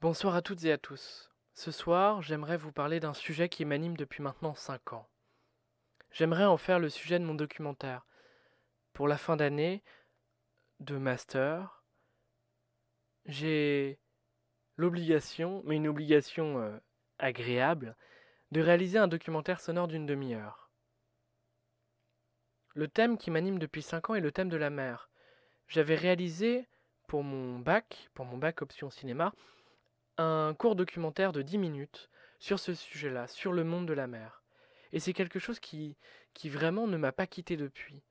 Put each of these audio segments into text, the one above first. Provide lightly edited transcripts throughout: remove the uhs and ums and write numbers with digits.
Bonsoir à toutes et à tous. Ce soir, j'aimerais vous parler d'un sujet qui m'anime depuis maintenant 5 ans. J'aimerais en faire le sujet de mon documentaire. Pour la fin d'année de master, j'ai l'obligation, mais une obligation agréable, de réaliser un documentaire sonore d'une demi-heure. Le thème qui m'anime depuis 5 ans est le thème de la mer. J'avais réalisé pour mon bac option cinéma, un court documentaire de 10 minutes sur ce sujet-là, sur le monde de la mer. Et c'est quelque chose qui vraiment ne m'a pas quitté depuis.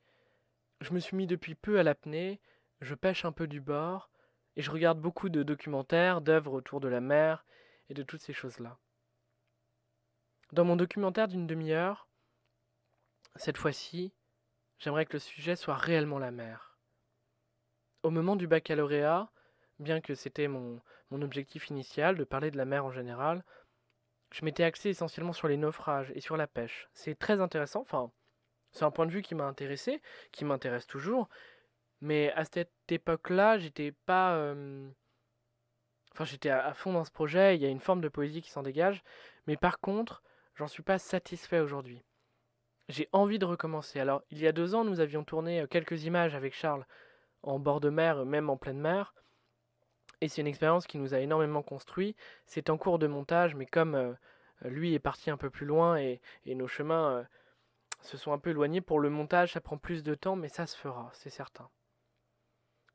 Je me suis mis depuis peu à l'apnée, je pêche un peu du bord, et je regarde beaucoup de documentaires, d'œuvres autour de la mer, et de toutes ces choses-là. Dans mon documentaire d'une demi-heure, cette fois-ci, j'aimerais que le sujet soit réellement la mer. Au moment du baccalauréat, bien que c'était mon objectif initial de parler de la mer en général, je m'étais axé essentiellement sur les naufrages et sur la pêche. C'est très intéressant, enfin, c'est un point de vue qui m'a intéressé, qui m'intéresse toujours, mais à cette époque-là, j'étais pas. Enfin, j'étais à fond dans ce projet, il y a une forme de poésie qui s'en dégage, mais par contre, j'en suis pas satisfait aujourd'hui. J'ai envie de recommencer. Alors, il y a 2 ans, nous avions tourné quelques images avec Charles en bord de mer, même en pleine mer, et c'est une expérience qui nous a énormément construit. C'est en cours de montage, mais comme lui est parti un peu plus loin et nos chemins se sont un peu éloignés, pour le montage, ça prend plus de temps, mais ça se fera, c'est certain.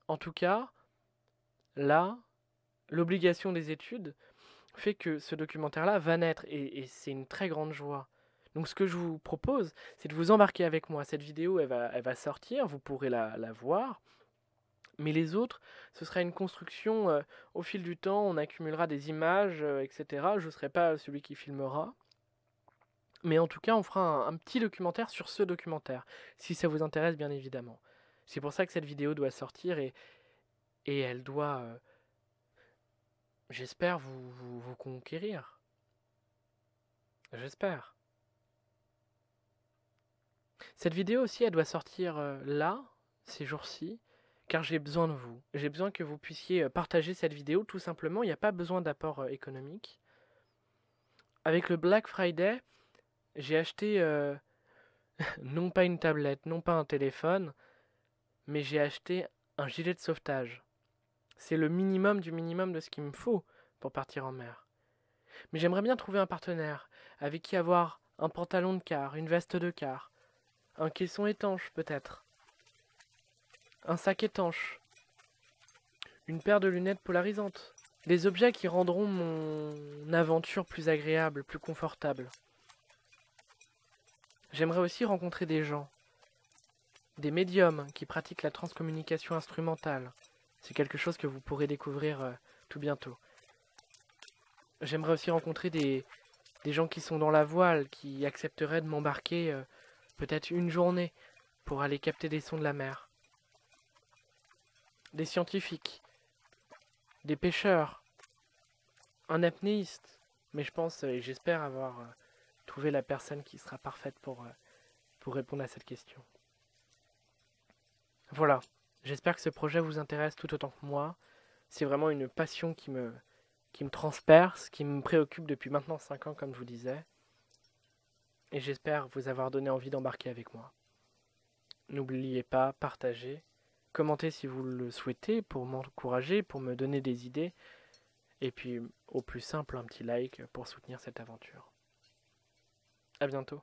En tout cas, là, l'obligation des études fait que ce documentaire-là va naître, et c'est une très grande joie. Donc ce que je vous propose, c'est de vous embarquer avec moi. Cette vidéo, elle va sortir, vous pourrez la voir. Mais les autres, ce sera une construction au fil du temps, on accumulera des images, etc. Je ne serai pas celui qui filmera. Mais en tout cas, on fera un petit documentaire sur ce documentaire, si ça vous intéresse bien évidemment. C'est pour ça que cette vidéo doit sortir et elle doit, j'espère, vous conquérir. J'espère. Cette vidéo aussi, elle doit sortir là, ces jours-ci, car j'ai besoin de vous. J'ai besoin que vous puissiez partager cette vidéo, tout simplement. Il n'y a pas besoin d'apport économique. Avec le Black Friday, j'ai acheté non pas une tablette, non pas un téléphone, mais j'ai acheté un gilet de sauvetage. C'est le minimum du minimum de ce qu'il me faut pour partir en mer. Mais j'aimerais bien trouver un partenaire avec qui avoir un pantalon de quart, une veste de quart, un caisson étanche peut-être, un sac étanche, une paire de lunettes polarisantes. Des objets qui rendront mon aventure plus agréable, plus confortable. J'aimerais aussi rencontrer des gens, des médiums qui pratiquent la transcommunication instrumentale. C'est quelque chose que vous pourrez découvrir tout bientôt. J'aimerais aussi rencontrer des gens qui sont dans la voile, qui accepteraient de m'embarquer peut-être une journée pour aller capter des sons de la mer. Des scientifiques, des pêcheurs, un apnéiste. Mais je pense et j'espère avoir trouvé la personne qui sera parfaite pour répondre à cette question. Voilà, j'espère que ce projet vous intéresse tout autant que moi. C'est vraiment une passion qui me transperce, qui me préoccupe depuis maintenant 5 ans, comme je vous disais. Et j'espère vous avoir donné envie d'embarquer avec moi. N'oubliez pas, partagez, commentez si vous le souhaitez pour m'encourager, pour me donner des idées. Et puis, au plus simple, un petit like pour soutenir cette aventure. À bientôt.